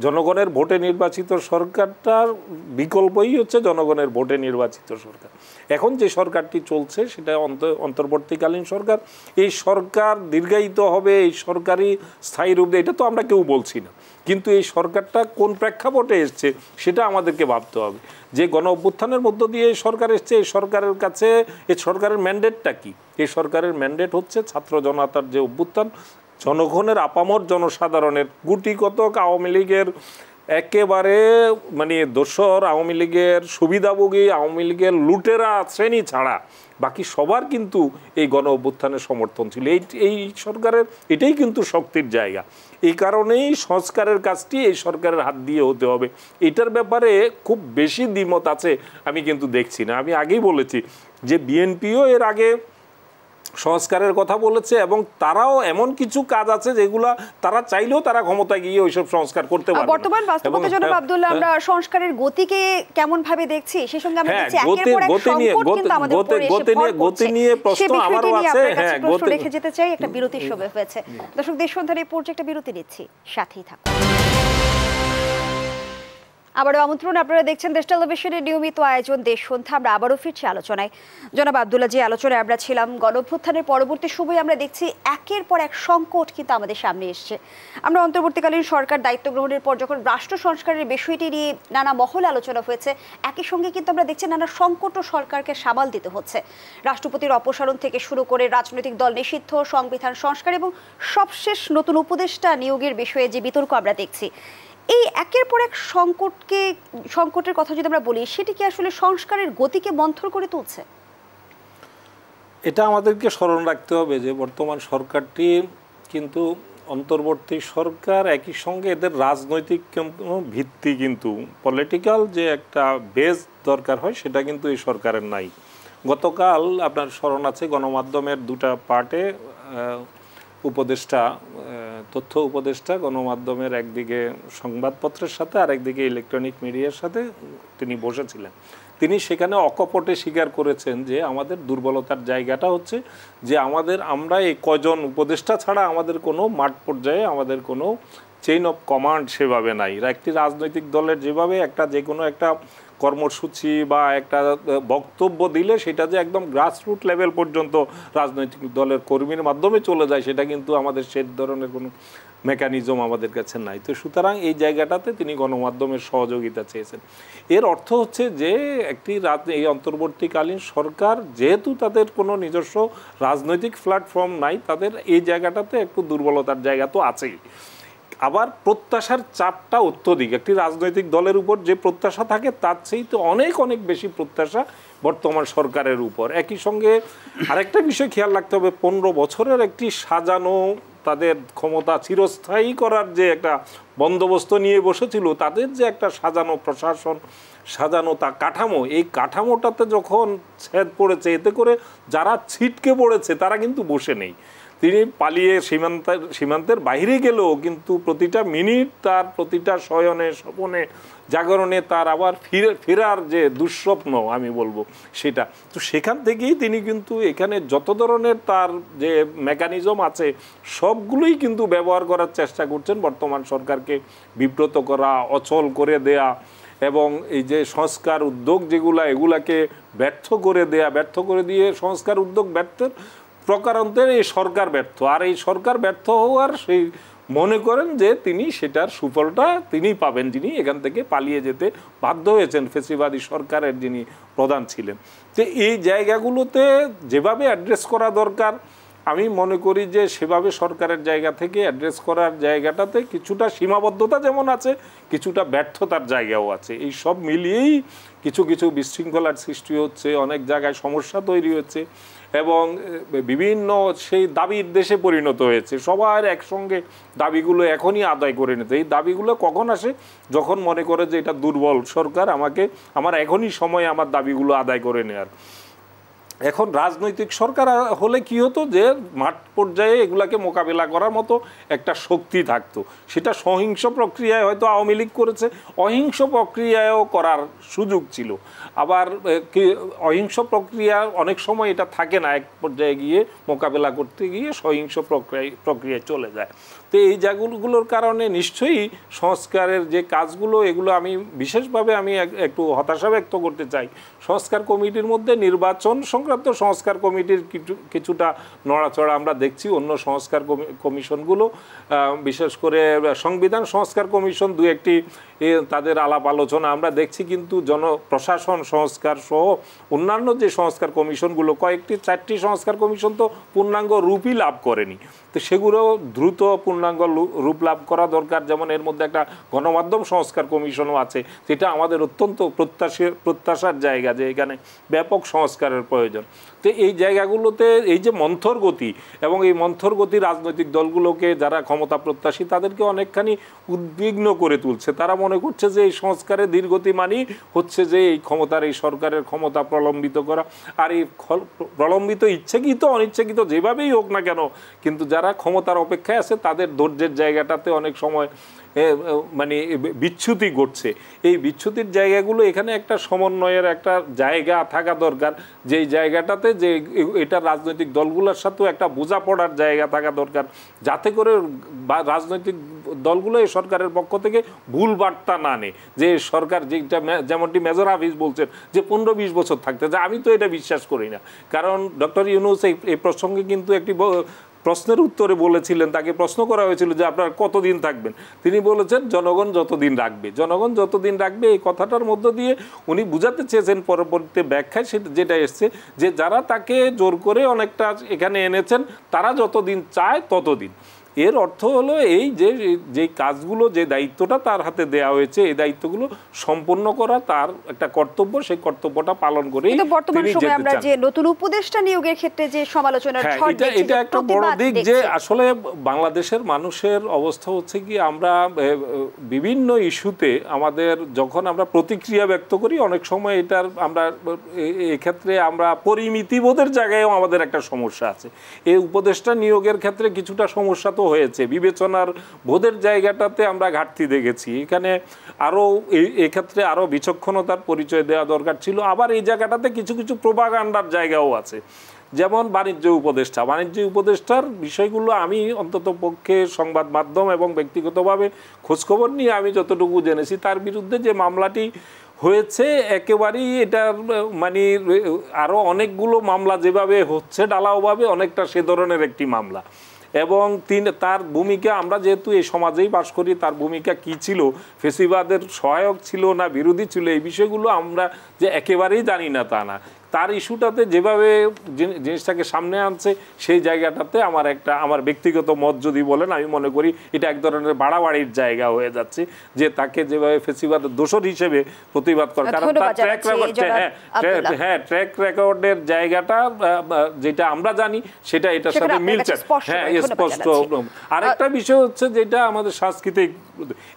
জনগণের ভোটে নির্বাচিত সরকারটার বিকল্পই হচ্ছে জনগণের ভোটে নির্বাচিত সরকার। এখন যে সরকারটি চলছে সেটা অন্তর্বর্তীকালীন সরকার। এই সরকার দীর্ঘায়িত হবে, এই সরকারি স্থায়ী রূপ, এটা তো আমরা কেউ বলছি না, কিন্তু এই সরকারটা কোন প্রেক্ষাপটে এসছে সেটা আমাদেরকে ভাবতে হবে। যে গণ অভ্যুত্থানের মধ্য দিয়ে এই সরকার এসছে, এই সরকারের কাছে এই সরকারের ম্যান্ডেটটা কি? এই সরকারের ম্যান্ডেট হচ্ছে ছাত্র জনতার যে অভ্যুত্থান, জনগণের আপামর জনসাধারণের গুটি কতক আওয়ামী লীগের একেবারে মানে দোসর, আওয়ামী লীগের সুবিধাভোগী, আওয়ামী লীগের লুটেরা শ্রেণী ছাড়া বাকি সবার কিন্তু এই গণ অভ্যুত্থানের সমর্থন ছিল। এই সরকারের এটাই কিন্তু শক্তির জায়গা। এই কারণেই সংস্কারের কাজটি এই সরকারের হাত দিয়ে হতে হবে। এটার ব্যাপারে খুব বেশি দ্বিমত আছে আমি কিন্তু দেখছি না। আমি আগেই বলেছি যে বিএনপিও এর আগে সংস্কারের কথা বলেছে এবং তারাও এমন কিছু কাজ আছে যেগুলা তারা চাইলেও তারা ক্ষমতায় গিয়ে ওইসব সংস্কার করতে পারবে। বর্তমান বাস্তবতা জনাব আব্দুল্লাহ, আমরা সংস্কারের গতিকে কেমন ভাবে দেখছি সেই সঙ্গে আমরা দেখছি একের পর এক সংকট কিন্তু আমাদের উপরে এসে ভর করছে। গতি নিয়ে প্রশ্ন আমারও আছে। হ্যাঁ, প্রশ্ন রেখে যেতে চাই, একটা বিরতির সময় হয়েছে। দর্শক, দেশ সন্ধানের এই পর্যায়ে একটা বিরতি নিচ্ছি, সাথেই থাকুন। আবারও আমন্ত্রণ, আপনারা দেখছেন দেশ টেলিভিশনের নিয়মিত আয়োজন দেশ সন্ধ্যা। আমরা আবারও ফিরছি আলোচনায়। জনাব আব্দুল্লাহ, যে আলোচনায় আমরা ছিলাম, গণঅভ্যুত্থানের পরবর্তী সময়ে আমরা দেখছি একের পর এক সংকট কিন্তু আমাদের সামনে এসছে। আমরা অন্তর্বর্তীকালীন সরকার দায়িত্ব গ্রহণের পর যখন রাষ্ট্র সংস্কারের বিষয়টি নিয়ে নানা মহলে আলোচনা হয়েছে, একই সঙ্গে কিন্তু আমরা দেখছি নানা সংকটও সরকারকে সামাল দিতে হচ্ছে। রাষ্ট্রপতির অপসারণ থেকে শুরু করে রাজনৈতিক দল নিষিদ্ধ, সংবিধান সংস্কার এবং সবশেষ নতুন উপদেষ্টা নিয়োগের বিষয়ে যে বিতর্ক আমরা দেখছি, এই একের পর এক সংকটের কথা যদি আমরা বলি, সেটি কি আসলে সংস্কারের গতিকে মন্থর করে তুলছে? এটা আমাদেরকে স্মরণ রাখতে হবে যে বর্তমান সরকারটি কিন্তু অন্তর্বর্তী সরকার, একই সঙ্গে এদের রাজনৈতিক ভিত্তি কিন্তু পলিটিক্যাল যে একটা বেস দরকার হয় সেটা কিন্তু এই সরকারের নাই। গতকাল আপনার স্মরণ আছে গণমাধ্যমের দুটা পার্টে উপদেষ্টা, তথ্য উপদেষ্টা গণমাধ্যমের একদিকে সংবাদপত্রের সাথে আর একদিকে ইলেকট্রনিক মিডিয়ার সাথে তিনি বসেছিলেন। তিনি সেখানে অকপটে স্বীকার করেছেন যে আমাদের দুর্বলতার জায়গাটা হচ্ছে যে আমরা এই কজন উপদেষ্টা ছাড়া আমাদের কোনো মাঠ পর্যায়ে আমাদের কোনো চেইন অফ কমান্ড সেভাবে নাই। একটি রাজনৈতিক দলের যেভাবে একটা যে কোনো একটা কর্মসূচি বা একটা বক্তব্য দিলে সেটা যে একদম গ্রাসরুট লেভেল পর্যন্ত রাজনৈতিক দলের কর্মীর মাধ্যমে চলে যায়, সেটা কিন্তু আমাদের সেই ধরনের কোনো মেকানিজম আমাদের কাছে নাই। তো সুতরাং এই জায়গাটাতে তিনি গণমাধ্যমের সহযোগিতা চেয়েছেন। এর অর্থ হচ্ছে যে এই অন্তর্বর্তীকালীন সরকার যেহেতু তাদের কোনো নিজস্ব রাজনৈতিক প্ল্যাটফর্ম নাই, তাদের এই জায়গাটাতে একটু দুর্বলতার জায়গা তো আছেই। আবার প্রত্যাশার চাপটা অত্যধিক। একটি রাজনৈতিক দলের উপর যে প্রত্যাশা থাকে তার চেয়ে তো অনেক অনেক বেশি প্রত্যাশা বর্তমান সরকারের উপর। একই সঙ্গে আরেকটা বিষয় খেয়াল রাখতে হবে, 15 বছরের একটি সাজানো তাদের ক্ষমতা চিরস্থায়ী করার যে একটা বন্দোবস্ত নিয়ে বসেছিল, তাদের যে একটা সাজানো প্রশাসন, সাজানো তা কাঠামো, এই কাঠামোটাতে যখন ছেদ পড়েছে, এতে করে যারা ছিটকে পড়েছে তারা কিন্তু বসে নেই। তিনি পালিয়ে সীমান্তের বাইরে গেলেও কিন্তু প্রতিটা মিনিট তার প্রতিটা শয়নে স্বপনে জাগরণে তার আবার ফেরার যে দুঃস্বপ্ন আমি বলবো সেটা। তো সেখান থেকেই তিনি কিন্তু এখানে যত ধরনের তার যে মেকানিজম আছে সবগুলোই কিন্তু ব্যবহার করার চেষ্টা করছেন বর্তমান সরকারকে বিব্রত করা, অচল করে দেয়া এবং এই যে সংস্কার উদ্যোগ যেগুলা এগুলাকে ব্যর্থ করে দিয়ে সংস্কার উদ্যোগ ব্যর্থের প্রকারান্তের এই সরকার ব্যর্থ। আর এই সরকার ব্যর্থ হওয়ার সেই মনে করেন যে তিনি সেটার সুফলটা তিনি পাবেন, যিনি এখান থেকে পালিয়ে যেতে বাধ্য হয়েছেন ফ্যাসিবাদী সরকারের যিনি প্রধান ছিলেন। তো এই জায়গাগুলোতে যেভাবে অ্যাড্রেস করা দরকার, আমি মনে করি যে সেভাবে সরকারের জায়গা থেকে অ্যাড্রেস করার জায়গাটাতে কিছুটা সীমাবদ্ধতা যেমন আছে, কিছুটা ব্যর্থতার জায়গাও আছে। এই সব মিলিয়েই কিছু কিছু বিশৃঙ্খলার সৃষ্টি হচ্ছে, অনেক জায়গায় সমস্যা তৈরি হচ্ছে এবং বিভিন্ন সেই দাবির দেশে পরিণত হয়েছে। সবার একসঙ্গে দাবিগুলো এখনই আদায় করে নিতে। এই দাবিগুলো কখন আসে? যখন মনে করে যে এটা দুর্বল সরকার, আমার এখনই সময় আমার দাবিগুলো আদায় করে নেওয়ার। এখন রাজনৈতিক সরকার হলে কি হতো যে মাঠ পর্যায়ে এগুলাকে মোকাবিলা করার মতো একটা শক্তি থাকতো, সেটা সহিংস প্রক্রিয়ায় হয়তো আওয়ামী লীগ করেছে, অহিংস প্রক্রিয়ায়ও করার সুযোগ ছিল। আবার অহিংস প্রক্রিয়া অনেক সময় এটা থাকে না, এক পর্যায়ে গিয়ে মোকাবিলা করতে গিয়ে সহিংস প্রক্রিয়ায় চলে যায়। তো এই জায়গাগুলোর কারণে নিশ্চয়ই সংস্কারের যে কাজগুলো এগুলো আমি বিশেষভাবে আমি একটু হতাশা ব্যক্ত করতে চাই। সংস্কার কমিটির মধ্যে নির্বাচন সংক্রান্ত সংস্কার কমিটির কিছুটা নড়াচড়া আমরা দেখছি, অন্য সংস্কার কমিশনগুলো বিশেষ করে সংবিধান সংস্কার কমিশন দু একটি তাদের আলাপ আলোচনা আমরা দেখছি, কিন্তু জনপ্রশাসন সংস্কার সহ অন্যান্য যে সংস্কার কমিশনগুলো কয়েকটি 4টি সংস্কার কমিশন তো পূর্ণাঙ্গ রূপই লাভ করেনি। তো সেগুলো দ্রুত পূর্ণাঙ্গ রূপ লাভ করা দরকার। যেমন এর মধ্যে একটা গণমাধ্যম সংস্কার কমিশনও আছে, যেটা আমাদের অত্যন্ত প্রত্যাশার জায়গা, যে এখানে ব্যাপক সংস্কারের প্রয়োজন। তো এই জায়গাগুলোতে এই যে মন্থর গতি, এবং এই মন্থর গতি রাজনৈতিক দলগুলোকে যারা ক্ষমতা প্রত্যাশী তাদেরকে অনেকখানি উদ্বিগ্ন করে তুলছে। তারা মনে করছে যে এই সংস্কারের ধীরগতি মানেই হচ্ছে যে এই ক্ষমতার, এই সরকারের ক্ষমতা প্রলম্বিত করা। আর এই প্রলম্বিত ইচ্ছাকৃত অনিচ্ছাকৃত যেভাবেই হোক না কেন, কিন্তু যারা ক্ষমতার অপেক্ষায় আছে তাদের ধৈর্যের জায়গাটাতে অনেক সময় মানে বিচ্যুতি ঘটছে। এই বিচ্যুতির জায়গাগুলো এখানে একটা সমন্বয়ের একটা জায়গা থাকা দরকার, যেই জায়গাটাতে যে এটা রাজনৈতিক দলগুলোর সাথেও একটা বোঝাপড়ার জায়গা থাকা দরকার, যাতে করে রাজনৈতিক দলগুলো এই সরকারের পক্ষ থেকে ভুল বার্তা না নেয় যে সরকার যেটা, যেমনটি মেজর হাফিজ বলছেন যে 15-20 বছর থাকতে, যে আমি তো এটা বিশ্বাস করি না। কারণ ডক্টর ইউনূস এই প্রসঙ্গে কিন্তু একটি প্রশ্নের উত্তরে বলেছিলেন, তাকে প্রশ্ন করা হয়েছিল যে আপনারা কতদিন থাকবেন, তিনি বলেছেন জনগণ যতদিন রাখবে। জনগণ যতদিন রাখবে এই কথাটার মধ্য দিয়ে উনি বুঝাতে চেয়েছেন পরবর্তী ব্যাখ্যায় যেটা এসছে, যে যারা তাকে জোর করে অনেকটা এখানে এনেছেন তারা যতদিন চায় ততদিন। এর অর্থ হলো এই যে কাজগুলো, যে দায়িত্বটা তার হাতে দেওয়া হয়েছে, এই দায়িত্বগুলো সম্পন্ন করা তার একটা কর্তব্য, সেই কর্তব্যটা পালন করে বর্তমান সময়ে আমরা যে নতুন উপদেষ্টা নিয়োগের ক্ষেত্রে যে সমালোচনার ঝড় দেখছি, এটা একটা বড় দিক যে আসলে বাংলাদেশের মানুষের অবস্থা হচ্ছে কি, আমরা বিভিন্ন ইস্যুতে আমাদের যখন আমরা প্রতিক্রিয়া ব্যক্ত করি, অনেক সময় এটার আমরা এক্ষেত্রে আমরা পরিমিতিবোধের জায়গায়ও আমাদের একটা সমস্যা আছে। এই উপদেষ্টা নিয়োগের ক্ষেত্রে কিছুটা সমস্যা তো হয়েছে, বিবেচনার বোধের জায়গাটাতে আমরা ঘাটতি দেখেছি। এখানে আরও এক্ষেত্রে আরও বিচক্ষণতার পরিচয় দেওয়া দরকার ছিল। আবার এই জায়গাটাতে কিছু কিছু প্রোপাগান্ডার জায়গাও আছে, যেমন বাণিজ্য উপদেষ্টার বিষয়গুলো আমি অন্তত পক্ষে সংবাদ মাধ্যম এবং ব্যক্তিগতভাবে খোঁজখবর নিয়ে আমি যতটুকু জেনেছি, তার বিরুদ্ধে যে মামলাটি হয়েছে একেবারেই এটা মানে আরও অনেকগুলো মামলা যেভাবে হচ্ছে ডালাওভাবে অনেকটা সে ধরনের একটি মামলা। এবং তার ভূমিকা, আমরা যেহেতু এই সমাজেই বাস করি, তার ভূমিকা কি ছিল, ফেসিবাদের সহায়ক ছিল না বিরোধী ছিল, এই বিষয়গুলো আমরা যে একেবারেই জানি না তা না। তার ইস্যুটাতে যেভাবে জিনিসটাকে সামনে আনছে, সেই জায়গাটাতে আমার ব্যক্তিগত মত যদি বলেন, আমি মনে করি এটা এক ধরনের বাড়াবাড়ির জায়গা হয়ে যাচ্ছে, যে তাকে যেভাবে ফেসিবাদের দোষর হিসেবে প্রতিবাদ করে। কারণ তার ট্র্যাক রেকর্ড, ট্র্যাক রেকর্ডের জায়গাটা যেটা আমরা জানি সেটা এটার সাথে মিলছে, স্পষ্ট। আরেকটা বিষয় হচ্ছে যেটা আমাদের সাংস্কৃতিক,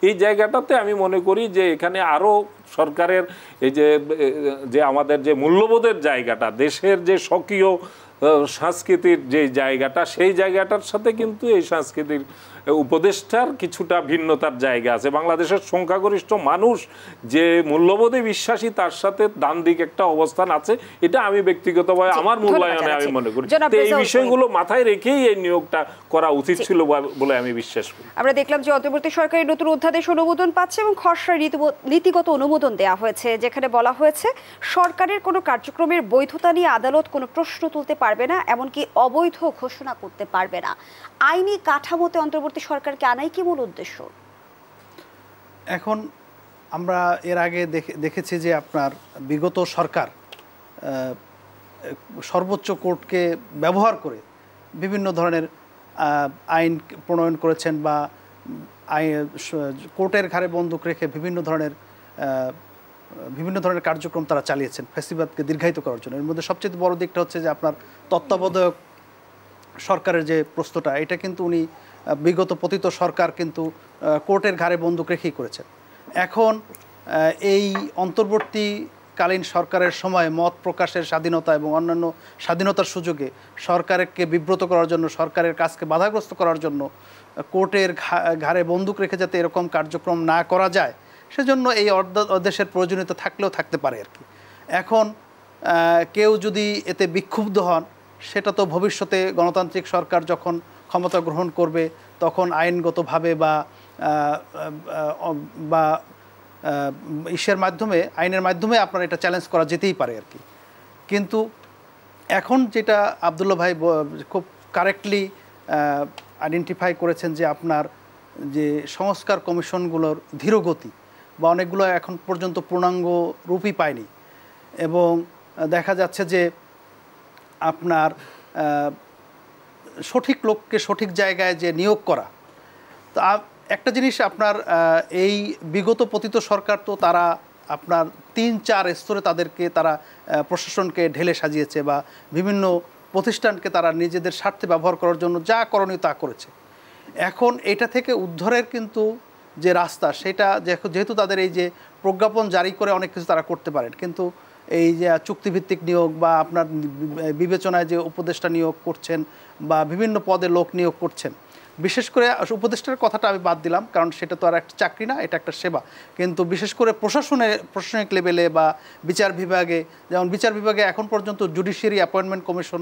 এই জায়গাটাতে আমি মনে করি যে এখানে আরো সরকারের এই যে আমাদের যে মূল্যবোধের জায়গাটা, দেশের যে স্বকীয় সংস্কৃতির যে জায়গাটা, সেই জায়গাটার সাথে কিন্তু এই সাংস্কৃতিক উপদেষ্টার কিছুটা ভিন্নতার জায়গা আছে। বাংলাদেশের সংখ্যাগরিষ্ঠ মানুষ যে মূল্যবোধে বিশ্বাসী, তার সাথে ডান দিক একটা অবস্থান আছে, এটা আমি ব্যক্তিগতভাবে আমার মূল্যায়নে আমি মনে করি। এই বিষয়গুলো মাথায় রেখেই এই নিয়োগটা করা উচিত ছিল বলে আমি বিশ্বাস করি। আমরা দেখলাম যে অন্তর্বর্তী সরকারের নতুন অধ্যাদেশ অনুমোদন পাচ্ছে এবং খসড়া নীতিগত অনুমোদন দেওয়া হয়েছে, যেখানে বলা হয়েছে সরকারের কোনো কার্যক্রমের বৈধতা নিয়ে আদালত কোনো প্রশ্ন তুলতে পারবে না, এমনকি অবৈধ ঘোষণা করতে পারবে না। আইনি কাঠামোতে অন্তর্বর্তী সরকারকে আনাই কি মূল উদ্দেশ্য? এখন আমরা এর আগে দেখেছি যে আপনার বিগত সরকার সর্বোচ্চ কোর্টকে ব্যবহার করে বিভিন্ন ধরনের আইন প্রণয়ন করেছেন, বা কোর্টের ঘাড়ে বন্দুক রেখে বিভিন্ন ধরনের কার্যক্রম তারা চালিয়েছেন ফ্যাসিবাদকে দীর্ঘায়িত করার জন্য। এর মধ্যে সবচেয়ে বড় দিকটা হচ্ছে যে আপনার তত্ত্বাবধায়ক সরকারের যে প্রশ্নটা, এটা কিন্তু উনি বিগত পতিত সরকার কিন্তু কোর্টের ঘাড়ে বন্দুক রেখেই করেছেন। এখন এই কালীন সরকারের সময় মত প্রকাশের স্বাধীনতা এবং অন্যান্য স্বাধীনতার সুযোগে সরকারকে বিব্রত করার জন্য, সরকারের কাজকে বাধাগ্রস্ত করার জন্য কোর্টের ঘাড়ে বন্দুক রেখে যাতে এরকম কার্যক্রম না করা যায়, সেজন্য এই অধ্যাদেশের প্রয়োজনীয়তা থাকলেও থাকতে পারে আর কি। এখন কেউ যদি এতে বিক্ষুব্ধ হন, সেটা তো ভবিষ্যতে গণতান্ত্রিক সরকার যখন ক্ষমতা গ্রহণ করবে তখন আইনগতভাবে বা আইনের মাধ্যমে আপনার এটা চ্যালেঞ্জ করা যেতেই পারে আর কি। কিন্তু এখন যেটা আব্দুল্লাহ ভাই খুব কারেক্টলি আইডেন্টিফাই করেছেন যে আপনার যে সংস্কার কমিশনগুলোর ধীরগতি বা অনেকগুলো এখন পর্যন্ত পূর্ণাঙ্গ রূপই পায়নি, এবং দেখা যাচ্ছে যে আপনার সঠিক লোককে সঠিক জায়গায় যে নিয়োগ করা। তো একটা জিনিস আপনার এই বিগত পতিত সরকার তো তারা আপনার ৩-৪ স্তরে তারা প্রশাসনকে ঢেলে সাজিয়েছে বা বিভিন্ন প্রতিষ্ঠানকে তারা নিজেদের স্বার্থে ব্যবহার করার জন্য যা করণীয় তা করেছে। এখন এটা থেকে উদ্ধারের কিন্তু যে রাস্তা, সেটা যেহেতু তাদের এই যে প্রজ্ঞাপন জারি করে অনেক কিছু তারা করতে পারেন, কিন্তু এই যে চুক্তিভিত্তিক নিয়োগ বা আপনার বিবেচনায় যে উপদেষ্টা নিয়োগ করছেন বা বিভিন্ন পদে লোক নিয়োগ করছেন, বিশেষ করে উপদেষ্টার কথাটা আমি বাদ দিলাম, কারণ সেটা তো আর একটা চাকরি না, এটা একটা সেবা। কিন্তু বিশেষ করে প্রশাসনিক লেভেলে বা বিচার বিভাগে, যেমন বিচার বিভাগে এখন পর্যন্ত জুডিশিয়ারি অ্যাপয়েন্টমেন্ট কমিশন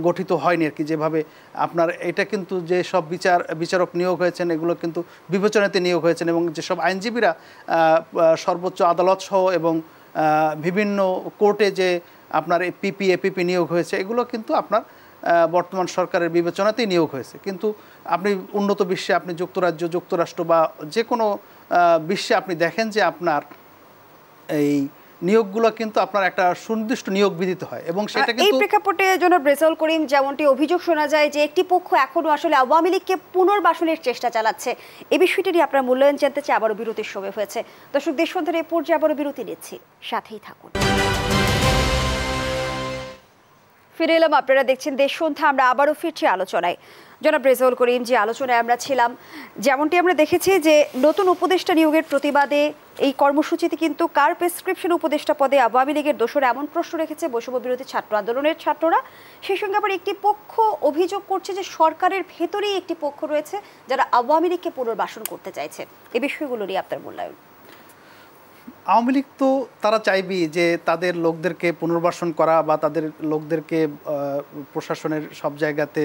গঠিত হয়নি আর কি। যেভাবে আপনার এটা কিন্তু যেসব বিচারক নিয়োগ হয়েছেন এগুলো কিন্তু বিবেচনাতে নিয়োগ হয়েছেন, এবং যেসব আইনজীবীরা সর্বোচ্চ আদালত সহ এবং বিভিন্ন কোর্টে যে আপনার এপিপি নিয়োগ হয়েছে, এগুলো কিন্তু আপনার বর্তমান সরকারের বিবেচনাতেই নিয়োগ হয়েছে। কিন্তু আপনি উন্নত বিশ্বে, আপনি যুক্তরাষ্ট্র বা যে কোনো বিশ্বে আপনি দেখেন যে আপনার এই নিয়োগগুলো কিন্তু আপনার একটা সুনির্দিষ্ট নিয়োগ বিধিত হয়, এবং সেটা কিন্তু এই প্রেক্ষাপটে জনাব রেজাউল করিম, যেমনটি অভিযোগ শোনা যায় যে একটি পক্ষ এখনো আসলে আওয়ামী লীগকে পুনর্বাসনের চেষ্টা চালাচ্ছে, এই বিষয়টি নিয়ে আপনার মূল্যায়ন জানতে চাই। আবারও বিরতির সময় হয়েছে। দর্শক, দেশ সন্ধ্যার এই পর্যায়ে আবারও বিরতি নিচ্ছি, সাথেই থাকুন। ফিরে এলাম, আপনারা দেখছেন দেশ সন্ধ্যা। আমরা আবারও ফিরছি আলোচনায়। জনাব রেজাউল করিম, যে আলোচনায় আমরা ছিলাম, যেমনটি আমরা দেখেছি যে নতুন উপদেষ্টা নিয়োগের প্রতিবাদে এই কর্মসূচিতে কিন্তু কার প্রেসক্রিপশন উপদেষ্টা পদে আওয়ামী লীগের দোসর, এমন প্রশ্ন রেখেছে বৈষম্য বিরোধী ছাত্র আন্দোলনের ছাত্ররা। সেই সঙ্গে আবার একটি পক্ষ অভিযোগ করছে যে সরকারের ভেতরেই একটি পক্ষ রয়েছে যারা আওয়ামী লীগকে পুনর্বাসন করতে চাইছে। এই বিষয়গুলো নিয়ে আপনার মূল্যায়ন? আওয়ামী লীগ তো তারা চাইবে যে তাদের লোকদেরকে পুনর্বাসন করা বা তাদের লোকদেরকে প্রশাসনের সব জায়গাতে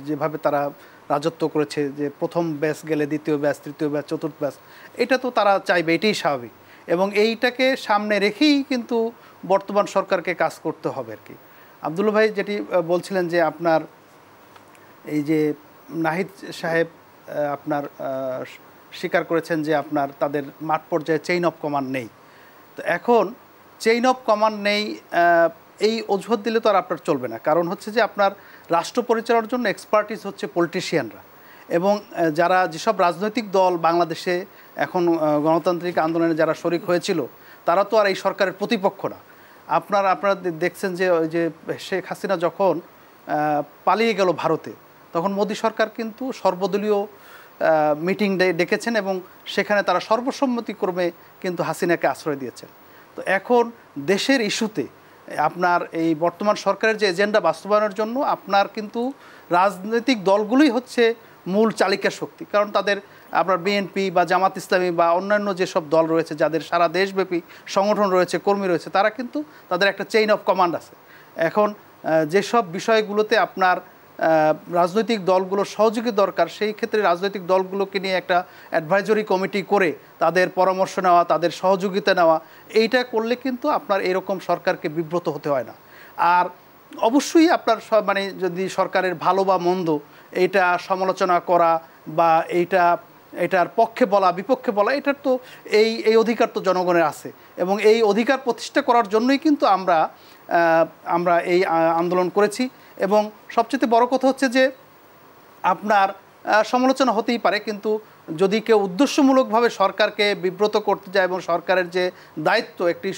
যেভাবে তারা রাজত্ব করেছে, যে প্রথম ব্যাচ গেলে দ্বিতীয় ব্যাচ, তৃতীয় ব্যাচ, চতুর্থ ব্যাচ, এটা তো তারা চাইবে, এটাই স্বাভাবিক। এবং এইটাকে সামনে রেখেই কিন্তু বর্তমান সরকারকে কাজ করতে হবে আর কি। আব্দুল্লাহ ভাই যেটি বলছিলেন যে আপনার এই যে নাহিদ সাহেব আপনার স্বীকার করেছেন যে আপনার তাদের মাঠ পর্যায়ে চেইন অফ কমান্ড নেই। তো এখন চেইন অফ কমান্ড নেই এই অজুহাত দিলে তো আর আপনার চলবে না। কারণ হচ্ছে যে আপনার রাষ্ট্র পরিচালনার জন্য এক্সপার্টিস হচ্ছে পলিটিশিয়ানরা, এবং যারা যেসব রাজনৈতিক দল বাংলাদেশে এখন গণতান্ত্রিক আন্দোলনে যারা শরিক হয়েছিল, তারা তো আর এই সরকারের প্রতিপক্ষ না। আপনারা দেখছেন যে ওই যে শেখ হাসিনা যখন পালিয়ে গেল ভারতে, তখন মোদী সরকার কিন্তু সর্বদলীয় মিটিং ডেকেছেন এবং সেখানে তারা সর্বসম্মতিক্রমে কিন্তু হাসিনাকে আশ্রয় দিয়েছেন। তো এখন দেশের ইস্যুতে আপনার এই বর্তমান সরকারের যে এজেন্ডা বাস্তবায়নের জন্য আপনার কিন্তু রাজনৈতিক দলগুলোই হচ্ছে মূল চালিকা শক্তি। কারণ তাদের আপনার বিএনপি বা জামাত ইসলামী বা অন্যান্য যেসব দল রয়েছে, যাদের সারা দেশব্যাপী সংগঠন রয়েছে, কর্মী রয়েছে, তারা কিন্তু তাদের একটা চেইন অফ কমান্ড আছে। এখন যেসব বিষয়গুলোতে আপনার রাজনৈতিক দলগুলোর সহযোগী দরকার, সেই ক্ষেত্রে রাজনৈতিক দলগুলোকে নিয়ে একটা অ্যাডভাইজরি কমিটি করে তাদের পরামর্শ নেওয়া, তাদের সহযোগিতা নেওয়া, এইটা করলে কিন্তু আপনার এরকম সরকারকে বিব্রত হতে হয় না। আর অবশ্যই আপনার মানে যদি সরকারের ভালো বা মন্দ এইটা সমালোচনা করা বা এটার পক্ষে বলা বিপক্ষে বলা, এটার তো এই অধিকার তো জনগণের আছে, এবং এই অধিকার প্রতিষ্ঠা করার জন্যই কিন্তু আমরা এই আন্দোলন করেছি। এবং সবচেয়ে বড় কথা হচ্ছে যে আপনার সমালোচনা হতেই পারে, কিন্তু যদি কেউ উদ্দেশ্যমূলকভাবে সরকারকে বিব্রত করতে যায় এবং সরকারের যে দায়িত্ব একটি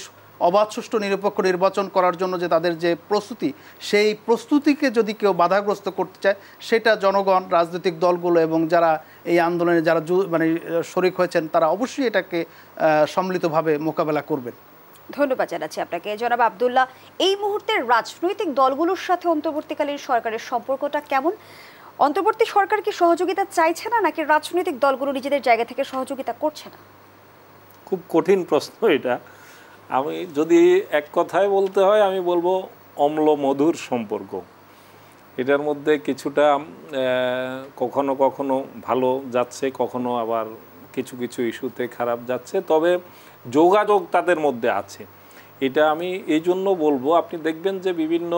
অবাধ সুষ্ঠু নিরপেক্ষ নির্বাচন করার জন্য যে তাদের যে প্রস্তুতি, সেই প্রস্তুতিকে যদি কেউ বাধাগ্রস্ত করতে চায়, সেটা জনগণ, রাজনৈতিক দলগুলো এবং যারা এই আন্দোলনে যারা মানে শরিক হয়েছেন, তারা অবশ্যই এটাকে সম্মিলিতভাবে মোকাবেলা করবেন। ধন্যবাদ জানাচ্ছি আপনাকে। জনাব আব্দুল্লাহ, এই মুহূর্তে রাজনৈতিক দলগুলোর সাথে অন্তর্বর্তীকালীন সরকারের সম্পর্কটা কেমন? অন্তর্বর্তী সরকার কি সহযোগিতা চাইছে না, নাকি রাজনৈতিক দলগুলো নিজেদের জায়গা থেকে সহযোগিতা করছে না? খুব কঠিন প্রশ্ন এটা। আমি যদি এক কথায় বলতে হয়, আমি বলবো অম্ল মধুর সম্পর্ক। এটার মধ্যে কিছুটা কখনো কখনো ভালো যাচ্ছে, কখনো আবার কিছু কিছু ইস্যুতে খারাপ যাচ্ছে, তবে যোগাযোগ তাদের মধ্যে আছে। এটা আমি এই জন্য বলবো, আপনি দেখবেন যে বিভিন্ন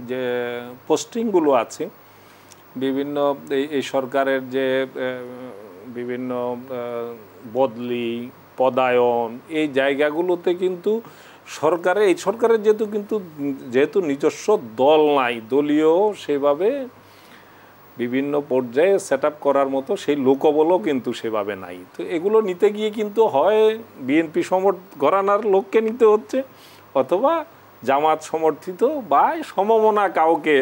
যে পোস্টিংগুলো আছে, বিভিন্ন এই সরকারের যে বিভিন্ন বদলি, পদায়ন, এই জায়গাগুলোতে কিন্তু এই সরকারের যেহেতু নিজস্ব দল নাই, দলীয় সেভাবে বিভিন্ন পর্যায়ে সেট আপ করার মতো সেই লোকবলও কিন্তু সেভাবে নাই। তো এগুলো নিতে গিয়ে কিন্তু হয় বিএনপি ঘরানার লোককে নিতে হচ্ছে, অথবা জামাত সমর্থিত বা সমমনা কাউকে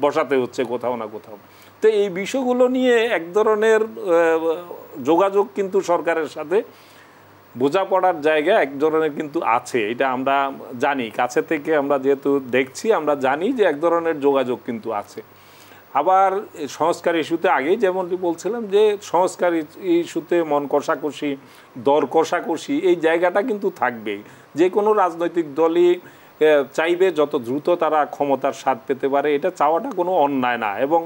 বসাতে হচ্ছে কোথাও না কোথাও। তো এই বিষয়গুলো নিয়ে এক ধরনের যোগাযোগ কিন্তু সরকারের সাথে বোঝাপড়ার জায়গা এক ধরনের কিন্তু আছে। এটা আমরা জানি, কাছে থেকে আমরা যেহেতু দেখছি, আমরা জানি যে এক ধরনের যোগাযোগ কিন্তু আছে। আবার সংস্কার ইস্যুতে আগেই যেমনটি বলছিলাম যে সংস্কার ইস্যুতে মন কষাকষি, দর কষাকষি, এই জায়গাটা কিন্তু থাকবেই। যে কোনো রাজনৈতিক দলই চাইবে যত দ্রুত তারা ক্ষমতার স্বাদ পেতে পারে, এটা চাওয়াটা কোনো অন্যায় না। এবং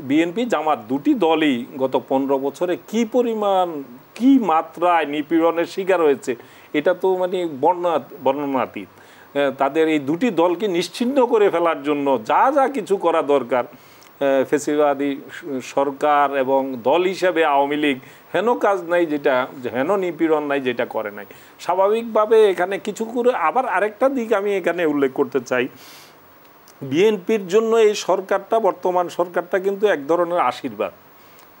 বিএনপি জামাত দুটি দলই গত 15 বছরে কি পরিমাণ, কি মাত্রায় নিপীড়নের শিকার হয়েছে, এটা তো মানে বর্ণনাতীত। তাদের এই দুটি দলকে নিশ্চিহ্ন করে ফেলার জন্য যা যা কিছু করা দরকার, ফ্যাসিবাদী সরকার এবং দল হিসাবে আওয়ামী লীগ হেন কাজ নাই, হেন নিপীড়ন নাই যেটা করে নাই। স্বাভাবিকভাবে এখানে কিছু করে। আবার আরেকটা দিক আমি এখানে উল্লেখ করতে চাই, বিএনপির জন্য এই সরকারটা, বর্তমান সরকারটা কিন্তু এক ধরনের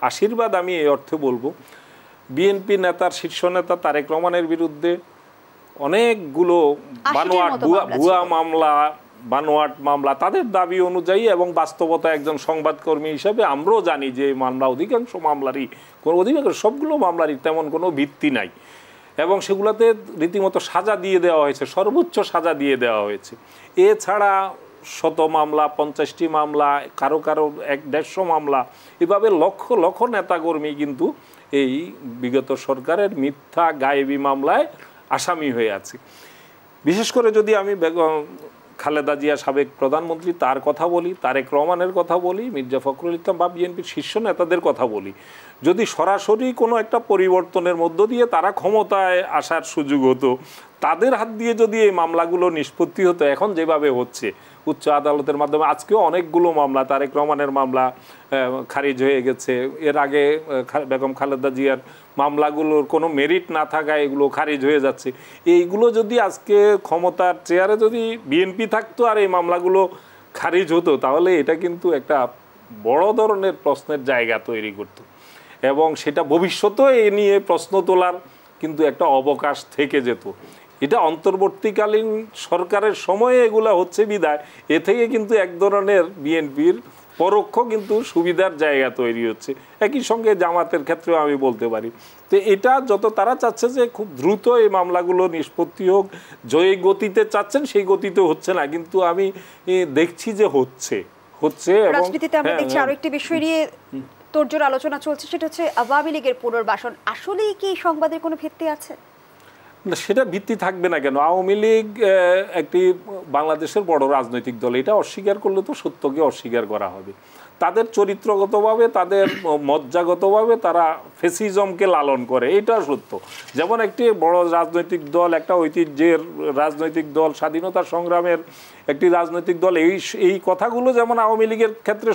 আশীর্বাদ আমি এই অর্থে বলবো। বিএনপি নেতার, শীর্ষ নেতা তারেক রহমানের বিরুদ্ধে অনেকগুলো বানোয়াট মামলা তাদের দাবি অনুযায়ী, এবং বাস্তবতা একজন সংবাদকর্মী হিসাবে আমরাও জানি যে অধিকাংশ সবগুলো মামলারই তেমন কোনো ভিত্তি নাই, এবং সেগুলোতে রীতিমতো সাজা দিয়ে দেওয়া হয়েছে, সর্বোচ্চ সাজা দিয়ে দেওয়া হয়েছে। এছাড়া 100 মামলা, 50টি মামলা, কারো 150 মামলা, এভাবে লক্ষ লক্ষ নেতাকর্মী কিন্তু এই বিগত সরকারের মিথ্যা গায়েবী মামলায় আসামি হয়ে আছে। বিশেষ করে যদি আমি খালেদা জিয়া, সাবেক প্রধানমন্ত্রী, তার কথা বলি, তারেক রহমানের কথা বলি, মির্জা ফখরুল ইসলাম বা বিএনপির শীর্ষ নেতাদের কথা বলি, যদি সরাসরি কোনো একটা পরিবর্তনের মধ্য দিয়ে তারা ক্ষমতায় আসার সুযোগ হতো, তাদের হাত দিয়ে যদি এই মামলাগুলো নিষ্পত্তি হতো, এখন যেভাবে হচ্ছে উচ্চ আদালতের মাধ্যমে, আজকেও অনেকগুলো মামলা, তারেক রহমানের মামলা খারিজ হয়ে গেছে, এর আগে বেগম খালেদা জিয়ার মামলাগুলোর কোনো মেরিট না থাকায় এগুলো খারিজ হয়ে যাচ্ছে। এইগুলো যদি আজকে ক্ষমতার চেয়ারে যদি বিএনপি থাকতো আর এই মামলাগুলো খারিজ হতো, তাহলে এটা কিন্তু একটা বড় ধরনের প্রশ্নের জায়গা তৈরি করতো, এবং সেটা ভবিষ্যতেও এ নিয়ে প্রশ্ন তোলার কিন্তু একটা অবকাশ থেকে যেত। এটা অন্তর্বর্তীকালীন সরকারের সময়ে এগুলা হচ্ছে বিদায়, এ থেকে কিন্তু এক ধরনের বিএনপির পরোক্ষ কিন্তু সুবিধার জায়গা তৈরি হচ্ছে। একই সঙ্গে জামাতের ক্ষেত্রেও আমি বলতে পারি। তো এটা যত তারা চাচ্ছে যে খুব দ্রুত এই মামলাগুলো নিষ্পত্তি হোক, যে গতিতে চাচ্ছেন সেই গতিতে হচ্ছে না, কিন্তু আমি দেখছি যে হচ্ছে। রাজনীতিতে আমরা দেখছি আরো একটি বিষয় নিয়ে তোড়জোড় আলোচনা চলছে, সেটা হচ্ছে আওয়ামী লীগের পুনর্বাসন। আসলেই কি সংবাদের কোনো ভিত্তি আছে? না, সেটা ভিত্তি থাকবে না কেন? আওয়ামী লীগ একটি বাংলাদেশের বড় রাজনৈতিক দল, এটা অস্বীকার করলে তো সত্যকে অস্বীকার করা হবে। তাদের চরিত্রগতভাবে, তাদের মজ্জাগতভাবে তারা ফ্যাসিজমকে লালন করে, এটা সত্য। যেমন একটি বড় রাজনৈতিক দল, একটা ঐতিহ্যের রাজনৈতিক দল, স্বাধীনতা সংগ্রামের একটি রাজনৈতিক দল, এই কথাগুলো যেমন আওয়ামী লীগের ক্ষেত্রে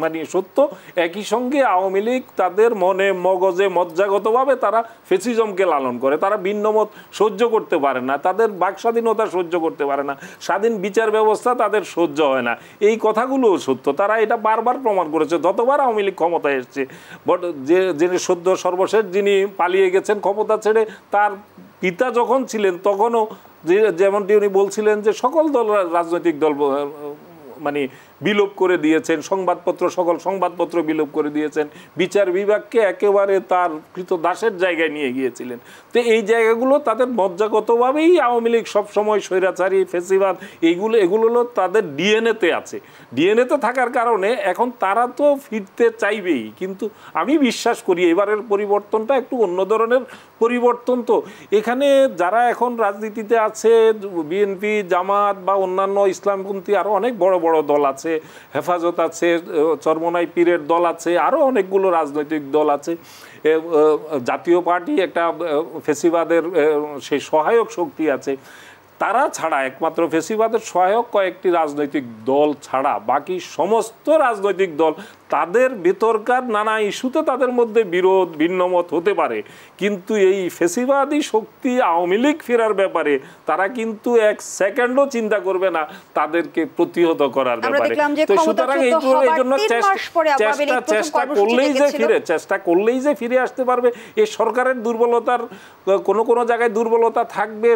মানে সত্য, একই সঙ্গে আওয়ামী লীগ তাদের মনে মগজে মজ্জাগতভাবে তারা ফ্যাসিজমকে লালন করে। তারা ভিন্ন মত সহ্য করতে পারে না, তাদের বাক স্বাধীনতা সহ্য করতে পারে না, স্বাধীন বিচার ব্যবস্থা তাদের সহ্য হয় না। এই কথাগুলোও সত্য, তারা এটা বারবার প্রমাণ করেছে যতবার আওয়ামী লীগ ক্ষমতায় এসছে। যিনি সর্বশেষ যিনি পালিয়ে গেছেন ক্ষমতা ছেড়ে, তার পিতা যখন ছিলেন তখনও যেমনটি উনি বলছিলেন যে সকল দল, রাজনৈতিক দল মানে বিলোপ করে দিয়েছেন, সংবাদপত্র সকল সংবাদপত্র বিলোপ করে দিয়েছেন, বিচার বিভাগকে একেবারে তার কৃতদাসের জায়গায় নিয়ে গিয়েছিলেন। তো এই জায়গাগুলো তাদের মজ্জাগতভাবেই আওয়ামী লীগ সবসময় স্বৈরাচারী ফেসিবাদ এগুলো হলো তাদের ডিএনএতে আছে। ডিএনএতে থাকার কারণে এখন তারা তো ফিরতে চাইবেই, কিন্তু আমি বিশ্বাস করি এবারের পরিবর্তনটা একটু অন্য ধরনের পরিবর্তন। তো এখানে যারা এখন রাজনীতিতে আছে, বিএনপি, জামাত বা অন্যান্য ইসলামপন্থী আরও অনেক বড় বড় দল আছে, হেফাজত আছে, চরমোনাই পীরের দল আছে, আরও অনেকগুলো রাজনৈতিক দল আছে, জাতীয় পার্টি একটা ফেসিবাদের সেই সহায়ক শক্তি আছে। তারা ছাড়া, একমাত্র ফেসিবাদের সহায়ক কয়েকটি রাজনৈতিক দল ছাড়া বাকি সমস্ত রাজনৈতিক দল তাদের ভেতরকার নানা ইস্যুতে তাদের মধ্যে বিরোধ ভিন্নমত হতে পারে, কিন্তু এই ফেসিবাদী শক্তি আওয়ামী লীগ ফেরার ব্যাপারে তারা কিন্তু এক সেকেন্ডও চিন্তা করবে না তাদেরকে প্রতিহত করার ব্যাপারে। তো সুতরাং এই জন্য চেষ্টা করলেই যে ফিরে আসতে পারবে। এই সরকারের দুর্বলতার কোনো জায়গায় দুর্বলতা থাকবে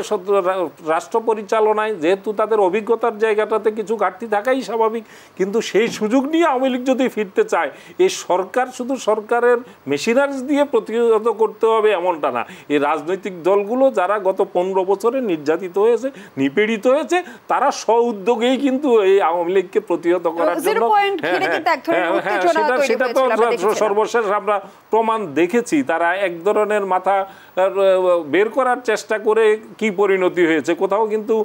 রাষ্ট্র পরিচালনায়, যেহেতু তাদের অভিজ্ঞতার জায়গাটাতে কিছু ঘাটতি থাকাই স্বাভাবিক, কিন্তু সেই সুযোগ নিয়ে আওয়ামী লীগ যদি ফিরতে চায়, এই সরকার শুধু সরকারের মেশিনারিজ দিয়ে প্রতিহত করতে হবে এমনটা না। এই রাজনৈতিক দলগুলো যারা গত 15 বছরে নির্যাতিত হয়েছে, নিপীড়িত হয়েছে, তারা স্ব-উদ্যোগেই কিন্তু এই আওয়ামী লীগকে প্রতিহত করার জন্য সেটা তো সর্বশেষ আমরা প্রমাণ দেখেছি। তারা এক ধরনের মাথা বের করার চেষ্টা করে কি পরিণতি হয়েছে, কোথাও কিন্তু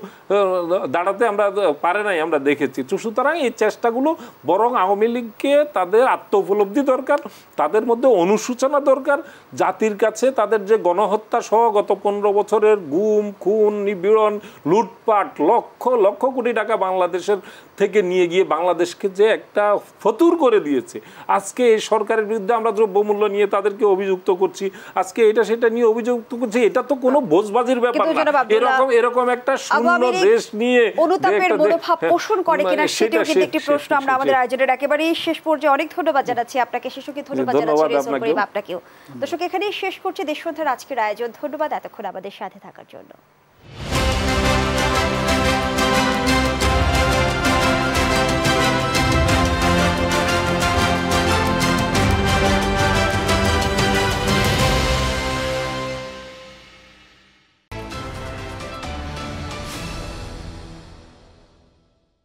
দাঁড়াতে আমরা পারে নাই, আমরা দেখেছি। তো সুতরাং এই চেষ্টাগুলো বরং আওয়ামী লীগকে তাদের আত্ম উপলব্ধি দরকার, তাদের মধ্যে অনুশোচনা দরকার। জাতির কাছে তাদের যে গণহত্যা সহ গত 15 বছরের গুম, খুন, নিপীড়ন, লুটপাট, লক্ষ লক্ষ কোটি টাকা বাংলাদেশের থেকে নিয়ে গিয়ে বাংলাদেশকে যে একটা ফতুর করে দিয়েছে, আজকে এই সরকারের বিরুদ্ধে আমরা দ্রব্যমূল্য নিয়ে তাদেরকে অভিযুক্ত করছি, আজকে এটা সেটা নিয়ে অভিযুক্ত করছি, এটা তো কোনো বোঝবাজির ব্যাপার না। এরকম একটা শূন্য দেশ নিয়ে অনুতাপের মনোভাব পোষণ করে কিনা সেটাও কিন্তু একটি প্রশ্ন। আমরা আমাদের আয়োজনের একেবারেই শেষ পর্যায়ে অনেক ধন্যবাদ জানাচ্ছি আপনাকে, শিশুকে ধন্যবাদ জানাচ্ছি, আপনাকেও। দর্শক, এখানেই শেষ করছি দেশবন্ধুর আজকের আয়োজন। ধন্যবাদ এতক্ষণ আমাদের সাথে থাকার জন্য।